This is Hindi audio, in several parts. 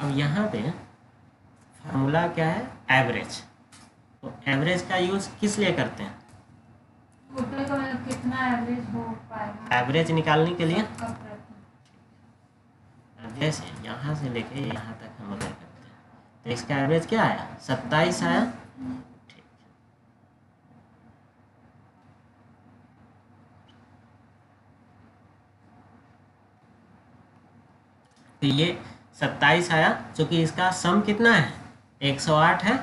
अब यहाँ पे फार्मूला क्या है, एवरेज। तो एवरेज का यूज किस लिए करते हैं, कितना एवरेज हो पाएगा, एवरेज निकालने के लिए। सबका प्रति। जैसे यहाँ से लेके यहाँ तक हम अगर करते हैं तो इसका एवरेज क्या आया, 27 आया। ठीक, तो ये 27 आया, क्योंकि इसका सम कितना है, 108 है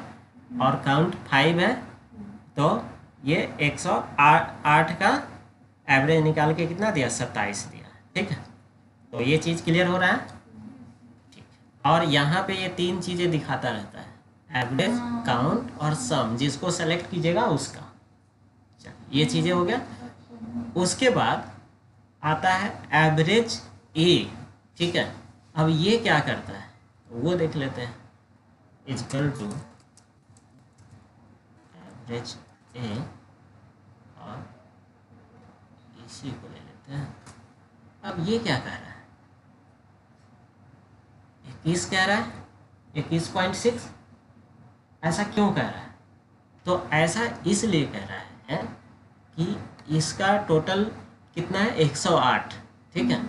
और काउंट 5 है, तो ये 108 का एवरेज निकाल के कितना दिया, 27 दिया। ठीक है, तो ये चीज़ क्लियर हो रहा है। ठीक, और यहाँ पे ये 3 चीज़ें दिखाता रहता है, एवरेज, काउंट और सम, जिसको सेलेक्ट कीजिएगा उसका। ये चीज़ें हो गया। उसके बाद आता है एवरेज ए। ठीक है, अब ये क्या करता है वो देख लेते हैं, इक्वल टू एवरेज ए, और इसी को ले लेते हैं। अब ये क्या कह रहा है, 21 कह रहा है, 21.6। ऐसा क्यों कह रहा है, तो ऐसा इसलिए कह रहा है कि इसका टोटल कितना है, 108। ठीक है,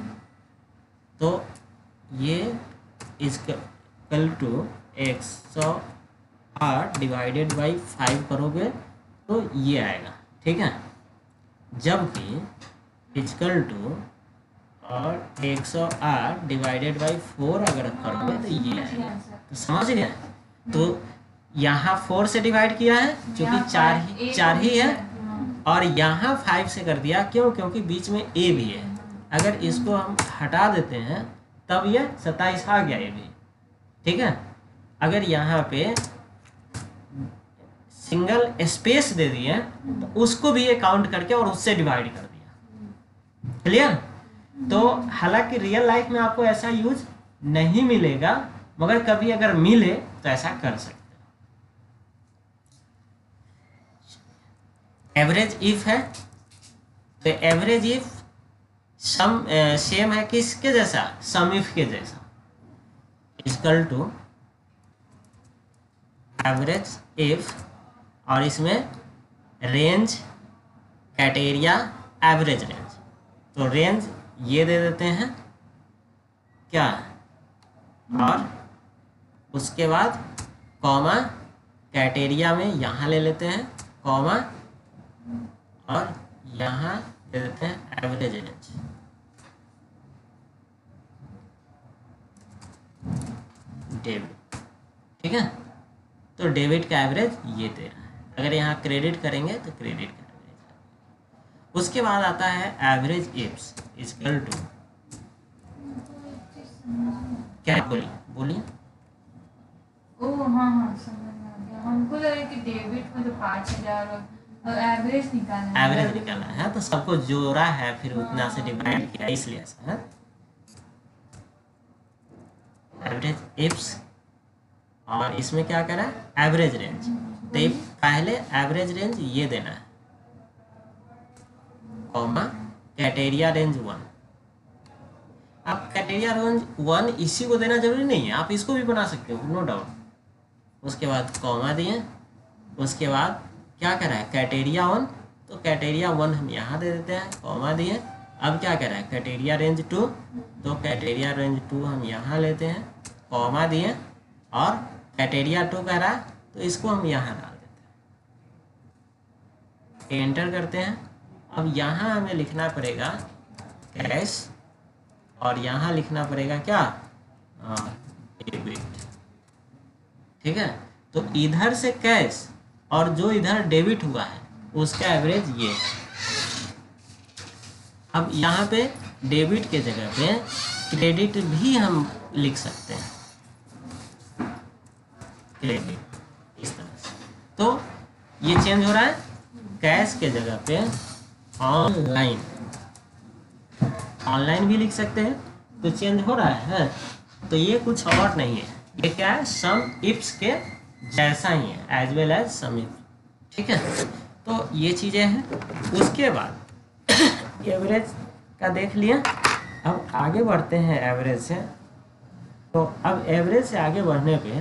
तो ये इक्वल टू 108 डिवाइडेड बाई 5 करोगे तो ये आएगा। ठीक है, जबकि इक्वल टू और 108 डिवाइडेड बाई 4 अगर करोगे तो ये आएगा। तो समझ गए, तो यहाँ 4 से डिवाइड किया है क्योंकि चार ही है, और यहाँ 5 से कर दिया, क्यों, क्योंकि बीच में ए भी है। अगर इसको हम हटा देते हैं तब ये 27 आ गया ये भी। ठीक है, अगर यहाँ पे सिंगल स्पेस दे दिए तो उसको भी ये काउंट करके और उससे डिवाइड कर दिया। क्लियर। तो हालांकि रियल लाइफ में आपको ऐसा यूज नहीं मिलेगा, मगर कभी अगर मिले तो ऐसा कर सकते हैं। एवरेज इफ है, तो एवरेज इफ सम सेम है किसके जैसा, सम इफ के जैसा, इक्वल टू एवरेज इफ, और इसमें रेंज, क्राइटेरिया, एवरेज रेंज। तो रेंज ये दे देते हैं क्या, और उसके बाद कॉमा, क्राइटेरिया में यहाँ ले लेते हैं कॉमा, और यहाँ दे देते हैं एवरेज रेंज। डेबिट। ठीक है, तो डेबिट का एवरेज ये दे रहा है। अगर यहाँ क्रेडिट करेंगे तो क्रेडिट का एवरेज। उसके बाद आता है एवरेज इफ्स इक्वल टू, क्या बोलिए। ओ हाँ समझ में आ गया, हमको लगा कि डेबिट में तो 5000 और एवरेज निकालना है। एवरेज निकालना है तो सबको जोड़ा है, फिर उतना से डिवाइड किया, इसलिए ऐसा है। एवरेज इफ्स, और इसमें क्या करा, एवरेज रेंज। तो पहले एवरेज रेंज ये देना है, कॉमा, क्राइटेरिया रेंज 1। अब क्राइटेरिया रेंज 1 इसी को देना जरूरी नहीं है, आप इसको भी बना सकते हो, नो डाउट। उसके बाद कॉमा दिए, उसके बाद क्या करा है, क्राइटेरिया 1, तो क्राइटेरिया 1 हम यहाँ दे देते हैं, कॉमा दिए। अब क्या करा है, क्राइटेरिया रेंज 2, तो क्राइटेरिया रेंज 2 हम यहाँ लेते हैं, कॉमा दिए, और क्राइटेरिया 2 कह रहा है तो इसको हम यहाँ डाल देते हैं, एंटर करते हैं। अब यहाँ हमें लिखना पड़ेगा कैश, और यहाँ लिखना पड़ेगा क्या, डेबिट। ठीक है, तो इधर से कैश और जो इधर डेबिट हुआ है उसका एवरेज ये। अब यहाँ पे डेबिट के जगह पे क्रेडिट भी हम लिख सकते हैं, क्रेडिट, इस तरह से। तो ये चेंज हो रहा है, कैश के जगह पे ऑनलाइन, ऑनलाइन भी लिख सकते हैं, तो चेंज हो रहा है। तो ये कुछ और नहीं है, ये क्या है, सम इफ्स के जैसा ही है, as well as sum if. ठीक है, तो ये चीज़ें हैं। उसके बाद एवरेज का देख लिया, अब आगे बढ़ते हैं एवरेज से। तो अब एवरेज से आगे बढ़ने पे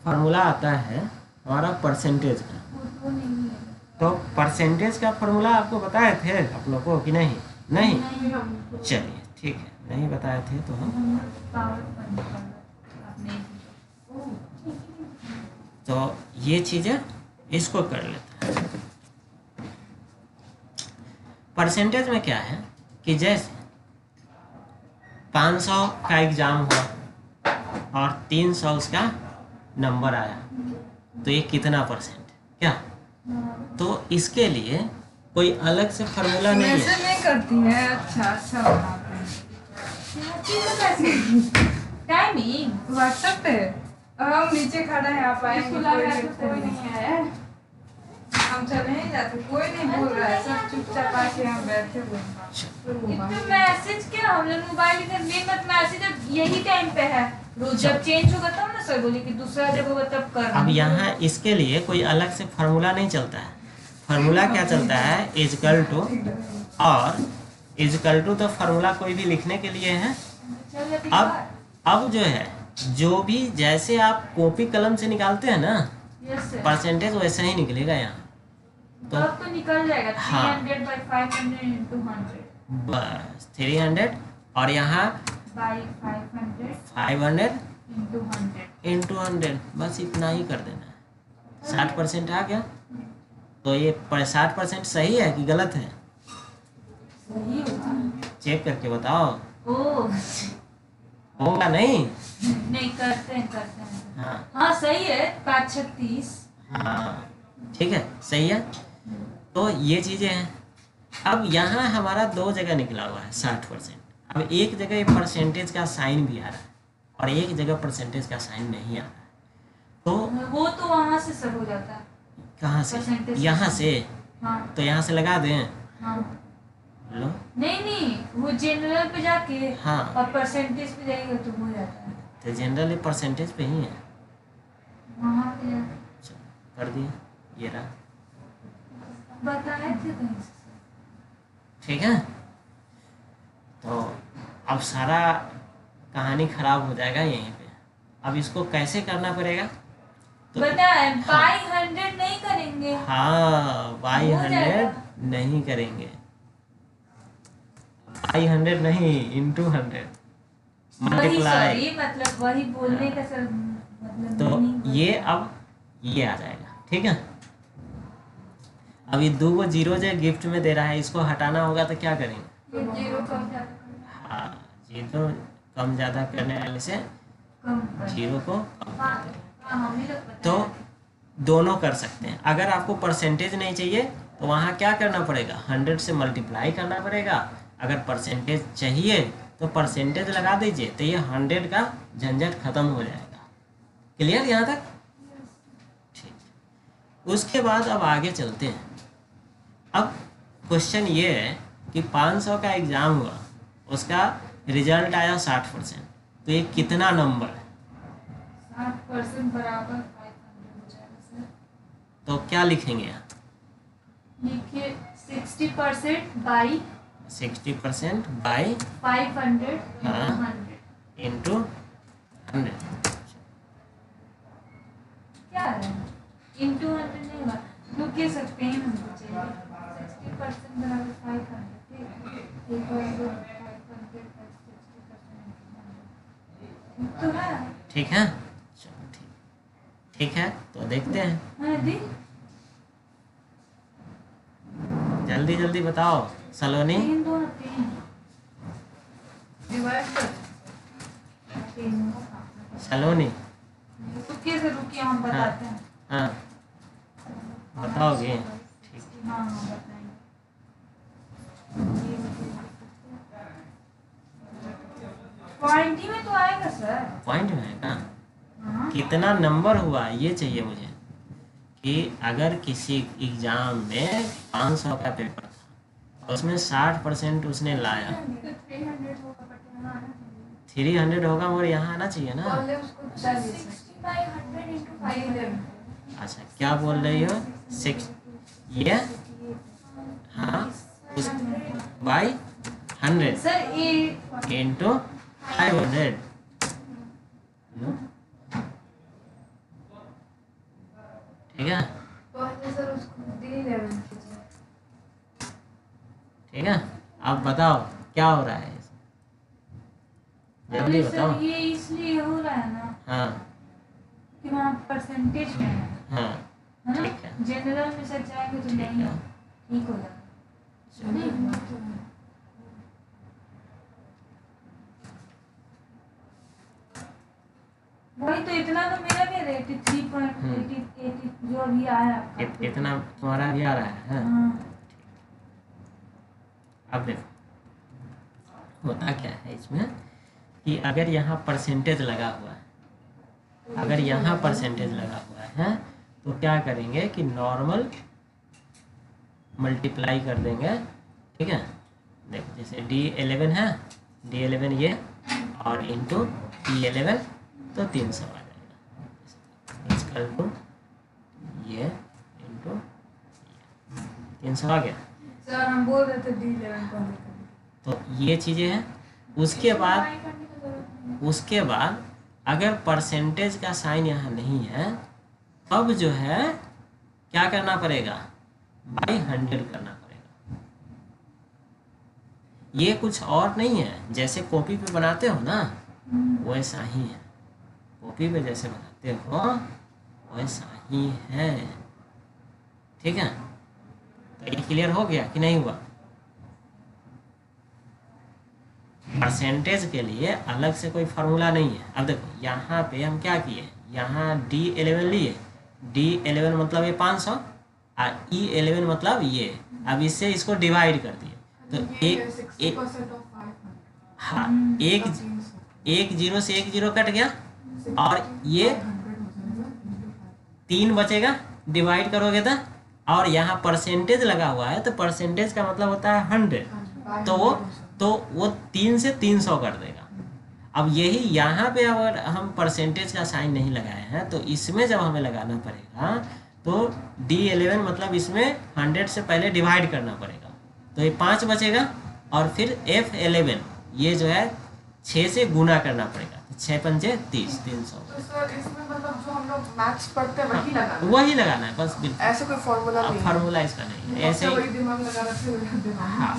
फार्मूला आता है हमारा परसेंटेज का। वो तो नहीं है। तो परसेंटेज का फार्मूला आपको बताए थे आप लोग को कि नहीं? नहीं? हमको चलिए ठीक है, नहीं बताए थे तो हम पावर पॉइंट आपने तो ये चीज़ें इसको कर लेते हैं। परसेंटेज में क्या है कि जैसे 500 का एग्ज़ाम हुआ और 300 उसका नंबर आया, तो ये कितना परसेंट क्या? तो इसके लिए कोई अलग से फार्मूला नहीं है। मैसेज नहीं करती है। अच्छा अच्छा टाइमिंग व्हाट्सएप पे। अब हम नीचे खड़ा है, आप आएंगे कोई नहीं आया। हम चले नहीं जाते, कोई नहीं बोल रहा है, सब चुपचाप आके हम बैठे हुए हैं। मैसेज क्या, हम लोग मोबाइल इधर मेन मत मैसेज यही टाइम पे है। रोज जब चेंज होगा तब ना सर बोले कि दूसरा जब होगा तब कर। अब यहाँ इसके लिए कोई अलग से फार्मूला नहीं चलता है। फार्मूला क्या चलता है? इजकल टू, और इजकल टू तो फार्मूला कोई भी लिखने के लिए है। अब जो है, जो भी जैसे आप कॉपी कलम से निकालते हैं ना परसेंटेज, वैसा ही निकलेगा यहाँ। तो अब तो निकल जाएगा। हाँ। 300 by 500 into 100 बस 300 और यहाँ by 500 500 into 100 इंटू 100, बस इतना ही कर देना है। 60% आ गया। तो ये 60% सही है कि गलत है? सही होगा। चेक करके बताओ। ओ होगा नहीं? नहीं करते हैं। हाँ हाँ सही है। 536। हाँ ठीक है, सही है। तो ये चीज़ें हैं। अब यहाँ हमारा दो जगह निकला हुआ है 60%। अब एक जगह ये परसेंटेज का साइन भी आ रहा है और एक जगह परसेंटेज का साइन नहीं आ रहा है। तो वो तो वहाँ से सब हो जाता है। कहाँ से? Percentage यहाँ से। हाँ तो यहाँ से लगा दें। हाँ। लो नहीं वो जनरल पे जाके हाँ, और परसेंटेज पे जाएगा तो हो जाता है। तो जनरली परसेंटेज पे ही है। वहाँ पे चलो कर दिए, ये रहा। बताए थे कहीं से। ठीक है, तो अब सारा कहानी खराब हो जाएगा यहीं पे। अब इसको कैसे करना पड़ेगा? तो बताए हाँ। बाई 100 नहीं करेंगे। हाँ, बाई हो 100 जाएगा। नहीं करेंगे। बाई 100 नहीं, इंटू 100 वही मल्टीप्लाई। सॉरी मतलब वही बोलने का सर मतलब तो meaning ये अब ये आ जाएगा। ठीक है, अब ये 2 जीरो जो गिफ्ट में दे रहा है, इसको हटाना होगा तो क्या करेंगे? ये जीरो कम ज्यादा हाँ, जीरो कम ज़्यादा करने वाले से कम कर। जीरो को कम हाँ कर देंगे। हाँ, हम ही लोग बताए तो थे। दोनों कर सकते हैं। अगर आपको परसेंटेज नहीं चाहिए तो वहाँ क्या करना पड़ेगा? 100 से मल्टीप्लाई करना पड़ेगा। अगर परसेंटेज चाहिए तो परसेंटेज लगा दीजिए, तो ये 100 का झंझट खत्म हो जाएगा। क्लियर यहाँ तक? ठीक। उसके बाद अब आगे चलते हैं। अब क्वेश्चन ये है कि 500 का एग्ज़ाम हुआ, उसका रिजल्ट आया 60%, तो ये कितना नंबर है? 60% बराबर 500 हो जाएगा सर। तो क्या लिखेंगे यहाँ? लिखिए 60% बाई 60% बाई 500 हाँ। into 100 into 100। क्या है? into 100 नहीं होगा, रुकिए सकते हैं हमको चाहिए 60% बराबर 500 ठीक है। एक बार 500 60% तो है। ठीक है, चलो ठीक है। तो देखते हैं, हाँ दी जल्दी जल्दी बताओ सलोनी। 3 2 3 डिवाइड कर 3 सलोनी रुकिए सर रुकिए हम बताते हैं। हाँ, बताओगे? ठीक। हाँ हाँ बताएंगे। पॉइंट ही में तो आएगा सर। पॉइंट में है का? हाँ कितना नंबर हुआ ये चाहिए मुझे, कि अगर किसी एग्जाम में 500 का पेपर था और उसमें 60% उसने लाया, 300 होगा बट यहाँ आना चाहिए। 300 होगा मगर यहाँ आना चाहिए ना। पहले उसको 60 by 100 into 500। अच्छा, क्या बोल रही हो? 6 ये हाँ, उस बाई 100 सर ये इंटू 500। ठीक है, सर उसको D11 ठीक है। अब बताओ क्या हो रहा है, जल्दी बताओ। ये इसलिए हो रहा है ना हाँ कि वहाँ परसेंटेज में है हाँ ना। ठीक है, जनरल में सच जाएंगे तो ठीक नहीं है। ठीक हो जाएगा। वही तो इतना तो मेरा भी है 83.80 जो अभी आया आपका। इतना तुम्हारा भी आ रहा है। हाँ। अब देखो होता क्या है इसमें कि अगर यहाँ परसेंटेज लगा हुआ है, अगर यहाँ परसेंटेज लगा हुआ है तो क्या करेंगे कि नॉर्मल मल्टीप्लाई कर देंगे, ठीक है। देखो जैसे D11 है, D11 ये और इंटू E11 तो 300 आ जाएगा, इक्वल टू ये इंटू 300 आ गया। सर हम बोल रहे थे D11 पहले तो ये चीज़ें हैं। उसके बाद अगर परसेंटेज का साइन यहाँ नहीं है तब जो है क्या करना पड़ेगा, बाई 100 करना पड़ेगा। ये कुछ और नहीं है, जैसे कॉपी पे बनाते हो ना वैसा ही है, कॉपी पे जैसे बनाते हो वैसा ही है, ठीक है। तो ये क्लियर हो गया कि नहीं हुआ। परसेंटेज के लिए अलग से कोई फार्मूला नहीं है। अब देखो यहाँ पे हम क्या किए, यहाँ D11 लिए, D11 मतलब ये 500 और E11 मतलब ये, अब इससे इसको डिवाइड कर दिए तो एक हाँ एक जीरो से एक जीरो कट गया और ये 3 बचेगा, डिवाइड करोगे तो, और यहाँ परसेंटेज लगा हुआ है तो परसेंटेज का मतलब होता है 100, तो वो 3 से 300 कर देगा। अब यही यहाँ पे अगर हम परसेंटेज का साइन नहीं लगाए हैं तो इसमें जब हमें लगाना पड़ेगा तो D11 मतलब इसमें 100 से पहले डिवाइड करना पड़ेगा, तो ये 5 बचेगा और फिर F11 ये जो है 6 से गुना करना पड़ेगा, 6 पंजे 30, 300। तो सर इसमें मतलब जो हम लोग मैथ्स पढ़ते हैं वही लगाना है बस, बिल्कुल। ऐसे कोई फॉर्मूला नहीं है। फार्मूला इसका नहीं है, ऐसे वही ही दिमाग लगा रखे हुए दिमाग। हाँ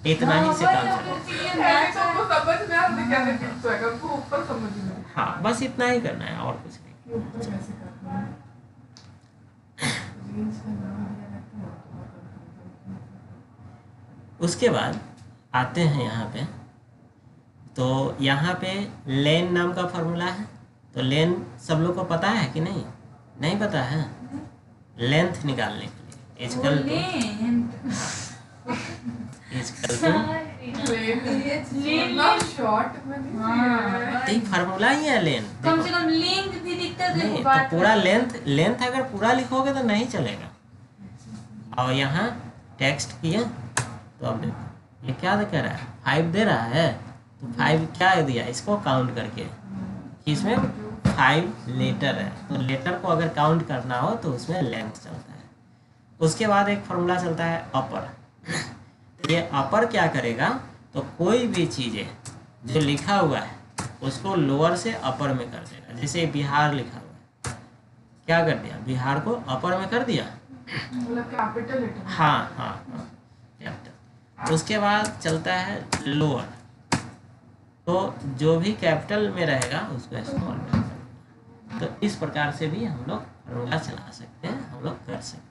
इतना ही से काम चलेगा। ऐसे तो समझ में आता है कैसे टिप्स होएगा, हमको ऊपर समझ में नहीं। हाँ बस इतना ही करना है और कुछ नहीं। कि ऊपर कैसे करना है। रील्स का नाम दिया रहता है। उसके बाद आते हैं यहाँ पे, तो यहाँ पे लेन नाम का फॉर्मूला है, तो लेन सब लोग को पता है कि नहीं, नहीं पता है। लेंथ निकालने के लिए इक्वल शॉर्ट में फार्मूला ही है लेन। कम से कम लेंथ भी दिखता है। नहीं तो पूरा लेंथ अगर पूरा लिखोगे तो नहीं चलेगा। और यहाँ टेक्स्ट किया तो अब देखो ये क्या कह रहा है, 5 दे रहा है, तो 5 क्या दिया इसको काउंट करके, इसमें 5 लेटर है, तो लेटर को अगर काउंट करना हो तो उसमें लेंथ चलता है। उसके बाद एक फॉर्मूला चलता है अपर। ये अपर क्या करेगा, तो कोई भी चीज़ें जो लिखा हुआ है उसको लोअर से अपर में कर देगा। जैसे बिहार लिखा हुआ है, क्या कर दिया, बिहार को अपर में कर दिया, मतलब कैपिटल लेटर। हाँ हाँ हाँ कैपिटल। उसके बाद चलता है लोअर, तो जो भी कैपिटल में रहेगा उसको स्मॉल में कर देगा। तो इस प्रकार से भी हम लोग फॉर्मूला चला सकते हैं, हम लोग कर सकते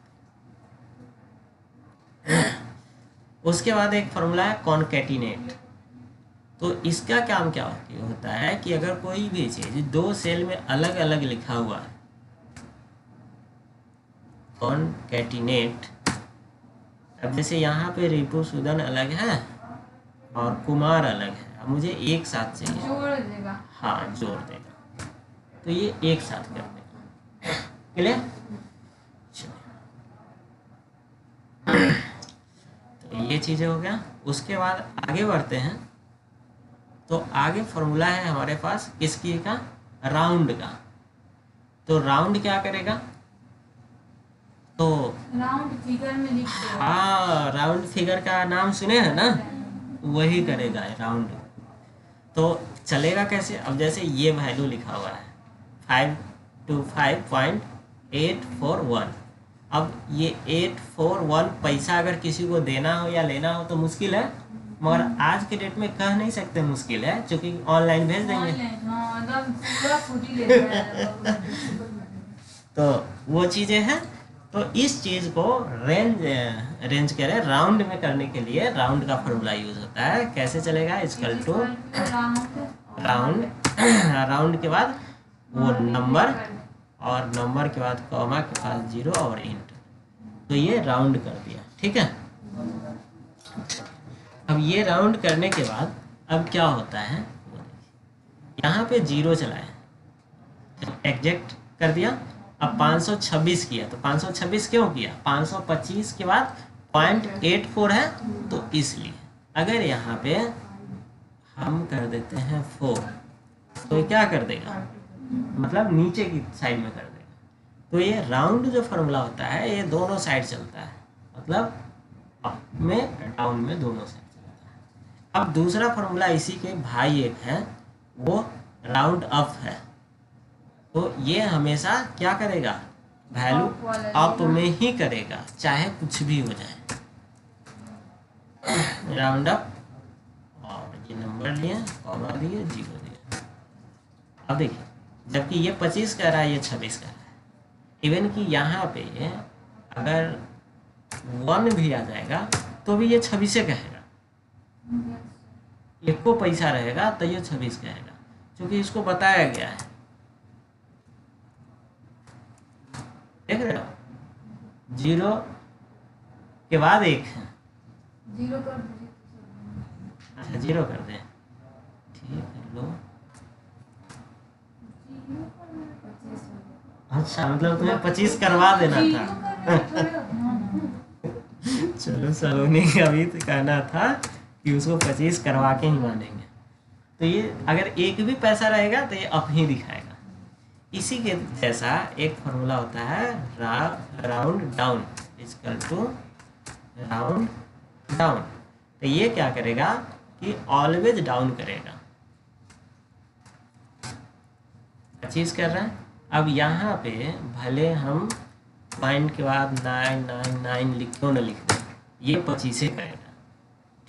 हैं। उसके बाद एक फॉर्मूला है कॉन्कैटिनेट। तो इसका काम क्या होता है कि अगर कोई भी चीज 2 सेल में अलग अलग लिखा हुआ है, कॉन्कैटिनेट। अब जैसे यहाँ पे रिपु सुदन अलग है और कुमार अलग है, अब मुझे एक साथ चाहिए, जोड़ देगा, हाँ जोड़ देगा, तो ये एक साथ कर देगा। क्लियर, तो ये चीज़ें हो गया। उसके बाद आगे बढ़ते हैं, तो आगे फॉर्मूला है हमारे पास किसकी का, राउंड का। तो राउंड क्या करेगा, तो राउंड फिगर में लिखते हैं। हाँ राउंड फिगर का नाम सुने हैं ना, वही करेगा राउंड। तो चलेगा कैसे, अब जैसे ये वैल्यू लिखा हुआ है 525.841। अब ये 841 पैसा अगर किसी को देना हो या लेना हो तो मुश्किल है, मगर आज के डेट में कह नहीं सकते मुश्किल है, क्योंकि ऑनलाइन भेज देंगे। तो वो चीज़ें हैं। तो इस चीज़ को रेंज कह रहे राउंड में करने के लिए राउंड का फॉर्मूला यूज होता है। कैसे चलेगा? इक्वल टू राउंड, राउंड के बाद वो नंबर, और नंबर के बाद कॉमा के पास 0 और इंट, तो ये राउंड कर दिया। ठीक है। अब ये राउंड करने के बाद अब क्या होता है, यहाँ पे 0 चलाए, एग्जैक्ट कर दिया। अब 526 किया, तो 526 क्यों किया? 525 के बाद 0.84 है, तो इसलिए अगर यहाँ पे हम कर देते हैं 4, तो ये क्या कर देगा, मतलब नीचे की साइड में कर देगा। तो ये राउंड जो फॉर्मूला होता है ये दोनों साइड चलता है, मतलब अप में डाउन में दोनों साइड चलता है। अब दूसरा फॉर्मूला इसी के भाई एक है, वो राउंड अप है। तो ये हमेशा क्या करेगा, वैल्यू अप में ही करेगा, चाहे कुछ भी हो जाए। राउंड अप, और ये नंबर लिए, कॉमा दिए, 0 दिए। अब देखिए, जबकि ये 25 कर रहा है, ये 26 कर रहा है। इवन कि यहाँ पे ये अगर 1 भी आ जाएगा तो भी ये 26 कहेगा। एक को पैसा रहेगा तो ये 26 कहेगा, क्योंकि इसको बताया गया है। देख रहे हो, 0 के बाद 1 है, 0 कर दीजिए। अच्छा 0 कर दें, ठीक है। लो, अच्छा मतलब तुम्हें 25 करवा देना था। चलो सलोनी का भी तो कहना था कि उसको 25 करवा के ही मानेंगे। तो ये अगर एक भी पैसा रहेगा तो ये अप ही दिखाएगा। इसी के जैसा एक फॉर्मूला होता है round down equal to round down. तो ये क्या करेगा कि ऑलवेज डाउन करेगा। 25 कर रहा है। अब यहाँ पे भले हम पॉइंट के बाद 999 क्यों न लिख दें, ये 25 करेगा।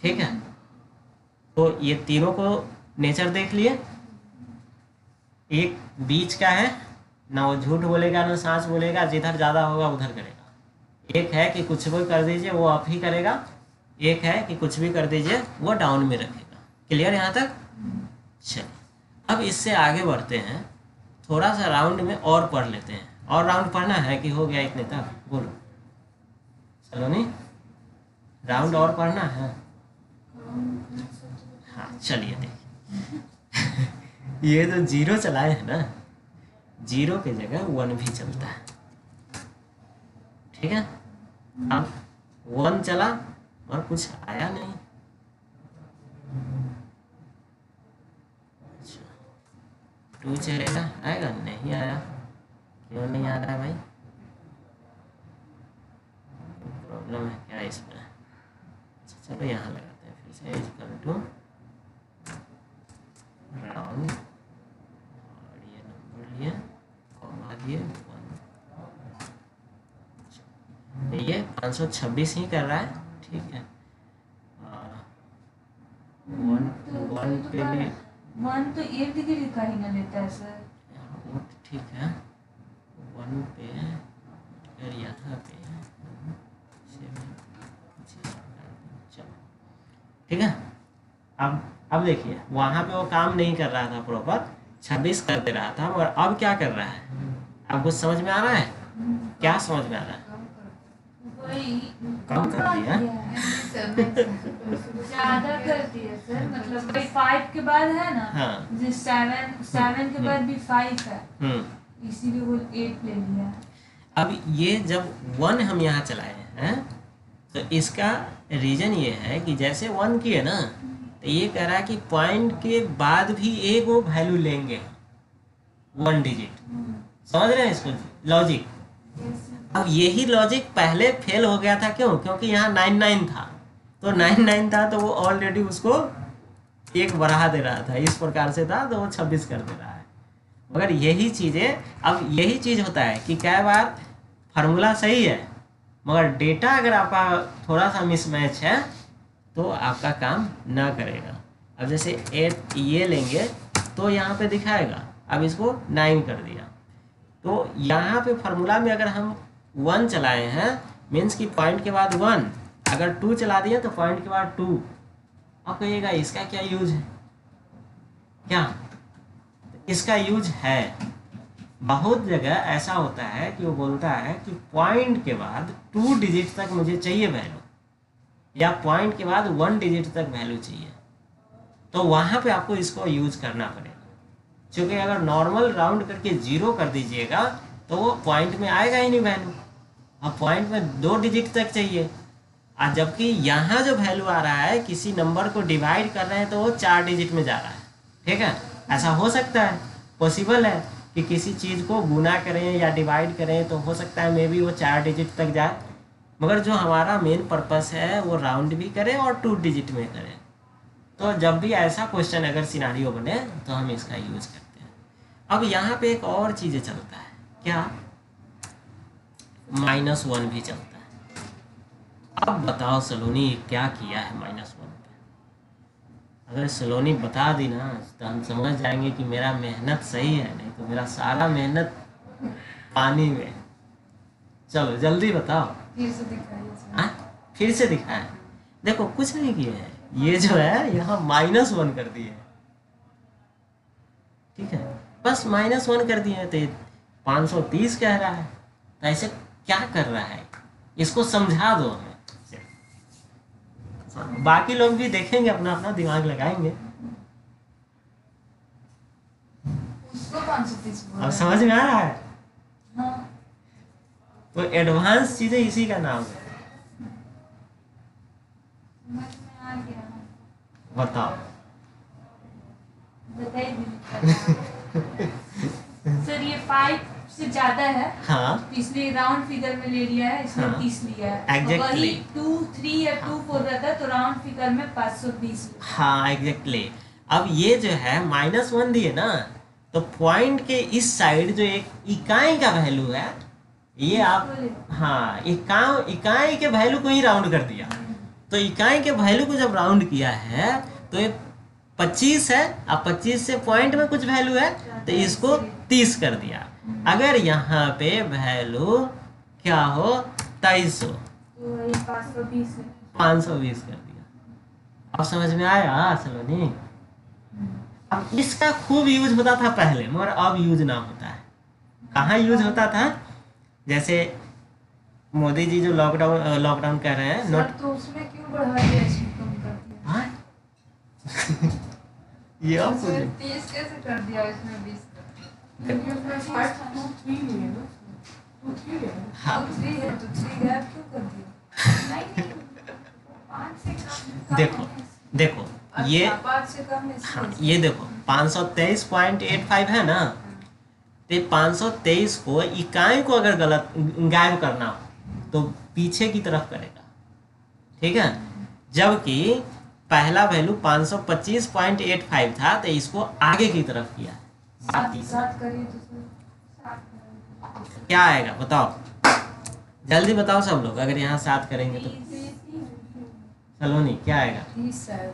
ठीक है। तो ये तीनों को नेचर देख लिए। एक बीच का है, ना वो झूठ बोलेगा ना सांस बोलेगा, जिधर ज़्यादा होगा उधर करेगा। एक है कि कुछ भी कर दीजिए वो अप ही करेगा, एक है कि कुछ भी कर दीजिए वो डाउन में रखेगा। क्लियर यहाँ तक? चलिए अब इससे आगे बढ़ते हैं, थोड़ा सा राउंड में और पढ़ लेते हैं। और राउंड पढ़ना है कि हो गया इतने तक? बोलो। चलो नहीं, राउंड और पढ़ना है? हाँ चलिए देखिए। ये जो 0 चलाए हैं ना, 0 की जगह 1 भी चलता है। ठीक है। अब 1 चला और कुछ आया नहीं। अच्छा 2 चलेगा, आएगा? नहीं आया। क्यों नहीं आ रहा है भाई? प्रॉब्लम है क्या इसमें? अच्छा चलो यहाँ लगाते हैं फिर से इक्वल टू राउंड, और ये नंबर लिए, कॉमा दिए 1। ये 526 ही कर रहा है। ठीक है। 1 पे भी 1 तो इर्द गिर्द का ही ना लेता है सर। वो ठीक है। 1 पे अगर यहाँ पे 7 चलो ठीक है। अब देखिए, वहाँ पे वो काम नहीं कर रहा था प्रॉपर, 26 कर दे रहा था, मगर अब क्या कर रहा है? अब कुछ समझ में आ रहा है? क्या समझ में आ रहा है? कम कर दिया, ज्यादा कर दिया सर। मतलब 5 के बाद है ना, हाँ। 7 के बाद भी 5 है, इसीलिए वो 8 ले लिया। अब ये जब 1 हम यहाँ चलाए हैं, तो इसका रीजन ये है कि जैसे 1 किए ना, तो ये कह रहा है कि पॉइंट के बाद भी एक वो वैल्यू लेंगे 1 डिजिट। समझ रहे हैं इसको लॉजिक? अब यही लॉजिक पहले फेल हो गया था। क्यों? क्योंकि यहाँ 99 था, तो 99 था तो वो ऑलरेडी उसको 1 बढ़ा दे रहा था, इस प्रकार से था, तो वो 26 कर दे रहा है। मगर यही चीज़ें, अब यही चीज़ होता है कि कई बार फार्मूला सही है मगर डेटा अगर आपका थोड़ा सा मिसमैच है तो आपका काम ना करेगा। अब जैसे 8 ये लेंगे तो यहाँ पे दिखाएगा, अब इसको 9 कर दिया तो यहाँ पे फार्मूला में अगर हम 1 चलाए हैं मीन्स कि पॉइंट के बाद 1, अगर 2 चला दिए तो पॉइंट के बाद 2। अब कहिएगा इसका क्या यूज है, क्या इसका यूज है? बहुत जगह ऐसा होता है कि वो बोलता है कि पॉइंट के बाद 2 डिजिट तक मुझे चाहिए वैल्यू, या पॉइंट के बाद 1 डिजिट तक वैल्यू चाहिए, तो वहाँ पे आपको इसको यूज करना पड़ेगा। क्योंकि अगर नॉर्मल राउंड करके 0 कर दीजिएगा तो वो पॉइंट में आएगा ही नहीं वैल्यू। अब पॉइंट में 2 डिजिट तक चाहिए, और जबकि यहाँ जो वैल्यू आ रहा है किसी नंबर को डिवाइड कर रहे हैं तो वो 4 डिजिट में जा रहा है। ठीक है, ऐसा हो सकता है, पॉसिबल है कि किसी चीज़ को गुना करें या डिवाइड करें तो हो सकता है मे बी वो 4 डिजिट तक जाए, मगर जो हमारा मेन पर्पस है वो राउंड भी करें और 2 डिजिट में करें। तो जब भी ऐसा क्वेश्चन अगर सिनारियो बने तो हम इसका यूज करते हैं। अब यहाँ पे एक और चीज़ें चलता है, क्या -1 भी चलता है। अब बताओ सलोनी क्या किया है -1 पे? अगर सलोनी बता दी ना तो हम समझ जाएंगे कि मेरा मेहनत सही है, नहीं तो मेरा सारा मेहनत पानी में। चलो जल्दी बताओ। फिर से दिखाइए। हाँ फिर से दिखाएं। देखो कुछ नहीं किए हैं, ये जो है यहाँ -1 कर दिए, ठीक है, बस -1 कर दिए हैं। तो 530 कह रहा है, तो ऐसे क्या कर रहा है इसको समझा दो हमें। बाकी लोग भी देखेंगे, अपना अपना दिमाग लगाएंगे। उसको 530 अब समझ में आ रहा है? हाँ। तो एडवांस चीजें इसी का नाम है। समझ में आ गया। बताओ। बताइए सर, ये 5 से ज्यादा है हाँ तो इसलिए राउंड फिगर में ले लिया है, इसने हाँ, 30 लिया है। exactly. वही 2, 3 या 2, 4 रहता तो राउंड फिगर में 520। हाँ एग्जैक्टली। अब ये जो है -1 दिए ना, तो पॉइंट के इस साइड जो एक इकाई का वैल्यू है ये आप, हाँ इकाई के वैल्यू को ही राउंड कर दिया। तो इकाई के वैल्यू को जब राउंड किया है तो ये 25 है, अब 25 से पॉइंट में कुछ वैल्यू है तो इसको 30 कर दिया। अगर यहाँ पे वैल्यू क्या हो 2300 तो वही 520 है। 520 कर दिया। अब समझ में आया सलोनी? अब इसका खूब यूज होता था पहले, मगर अब यूज ना होता है। कहाँ यूज होता था? जैसे मोदी जी जो लॉकडाउन कर रहे हैं सर नोट, तो उसमें क्यों बढ़ा दिया, इसमें कम कर दिया? हाँ? ये अब उसमें 30 कैसे कर दिया, इसमें 20 कर दिया? क्योंकि उसमें 5, 2, 3 नहीं है ना, 2, 3 है ना। हाँ तो 3 है तो 3 गैप क्यों कर दिया? नहीं 5 से कम। देखो ये, अच्छा, 5 से कम है हाँ इसमें। ये देखो 523.85 है ना, तो 523 को इकाई को अगर गलत गायब करना हो तो पीछे की तरफ करेगा, ठीक है, जबकि पहला वैल्यू 525.85 था तो इसको आगे की तरफ किया। बात तीसरा। 7 करिए तो सर। क्या आएगा बताओ, जल्दी बताओ सब लोग। अगर यहाँ 7 करेंगे तो सलोनी क्या आएगा? 30 शायद।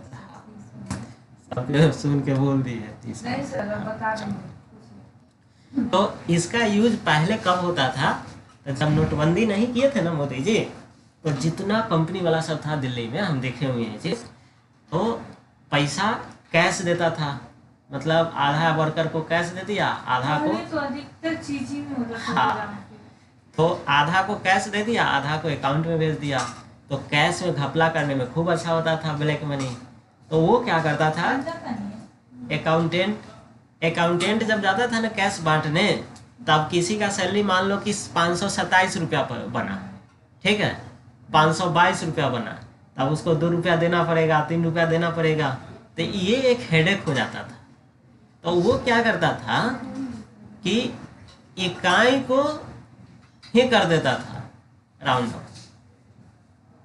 सब सुन के बोल दी है 30। नहीं सर, अब बता देंगे। तो इसका यूज पहले कब होता था? तो जब नोटबंदी नहीं किए थे ना मोदी जी, तो जितना कंपनी वाला सब था दिल्ली में, हम देखे हुए हैं चीज, तो पैसा कैश देता था, मतलब आधा वर्कर को कैश दे दिया, आधा को, पहले तो अधिकतर चीज ही में होता था हाँ। Round figure. तो आधा को कैश दे दिया, आधा को अकाउंट में भेज दिया। तो कैश में घपला करने में खूब अच्छा होता था, ब्लैक मनी। तो वो क्या करता था, पता नहीं है। अकाउंटेंट जब जाता था ना कैश बांटने, तब किसी का सैलरी मान लो कि 527 रुपया पर बना, ठीक है, 522 रुपया बना, तब उसको 2 रुपया देना पड़ेगा, 3 रुपया देना पड़ेगा। तो ये एक हेडेक हो जाता था। तो वो क्या करता था कि इकाई को ही कर देता था राउंड ऑफ,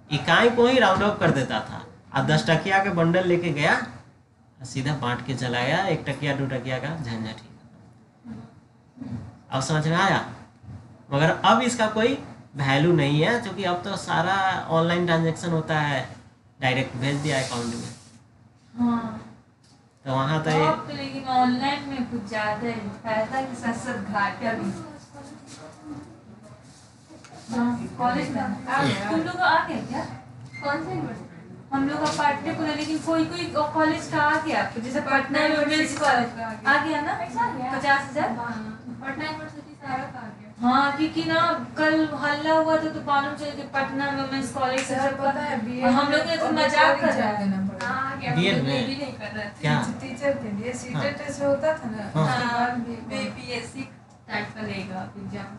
इकाई को ही राउंड ऑफ कर देता था। और 10 टकिया के बंडल लेके गया, सीधा बांट के चला गया, 1 टकिया 2 टकिया का झंझट ही। अब समझ में आया। मगर अब इसका कोई वैल्यू नहीं है, क्योंकि अब तो सारा ऑनलाइन ट्रांजैक्शन होता है, डायरेक्ट भेज दिया अकाउंट में। हाँ तो वहाँ तो ये अब तो लेकिन ऑनलाइन में कुछ ज्यादा है, फायदा के साथ साथ घाटा भी। कॉलेज में तुम लोग आ गए क्या? कौन सा यूनिवर्सिटी? हम लोग का पाटलिपुत्र, लेकिन कोई कोई कॉलेज का आ गया आपको, जैसे पटना यूनिवर्सिटी कॉलेज आ गया ना 50,000। पटना यूनिवर्सिटी सारा का आ गया। हाँ क्योंकि ना कल हल्ला हुआ था तो मालूम चल कि पटना वुमेन्स कॉलेज से सर सब पता है बीए और हम लोग ने तो मजाक कर रहा है। हाँ क्या BEd हम लोग में? भी नहीं कर रहे थे। क्या? टीचर के लिए सीटेट टेस्ट होता था ना, हाँ। उसके बाद भी बीपीएससी टाइप का लेगा एग्जाम।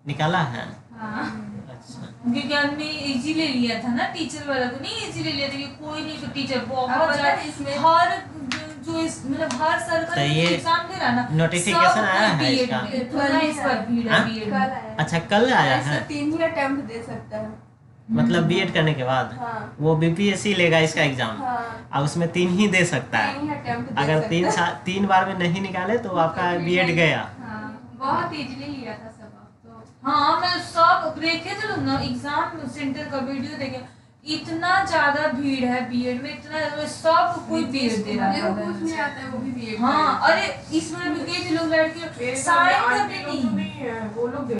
निकाला है। हाँ अच्छा, क्योंकि हमने इजी ले लिया था ना, टीचर वाला तो नहीं इजी ले लिया था कि कोई नहीं, तो टीचर अब बहुत पता है ज्यादा इसमें- हर जो इस मतलब हर तो सर्कल ये में एग्जाम दे रहा ना, notification सब आया है BEd इसका? में, थोड़ा इस पर भीड़ है हाँ? BEd कल में। आया। अच्छा कल आया है, 3 ही अटेम्प्ट दे सकता है। मतलब बीएड करने के बाद हाँ वो बीपीएससी लेगा इसका एग्जाम, हाँ और उसमें 3 ही दे सकता है। 3 ही अटेम्प्ट दे अगर सकता है। 3 बार में नहीं निकाले तो आपका बीएड गया। हाँ बहुत इजीली लिया था सब। अब तो हाँ मैं सब देखे थे लोग ना, एग्जाम सेंटर का वीडियो देखे, इतना ज्यादा भीड़ है बीएड में, इतना सब कोई बीएड दे रहा मेरे को है। कुछ नहीं आता है, वो भी बीएड हाँ अरे इसमें भी गए थे लोग लड़के साइन करने नहीं। वो लोग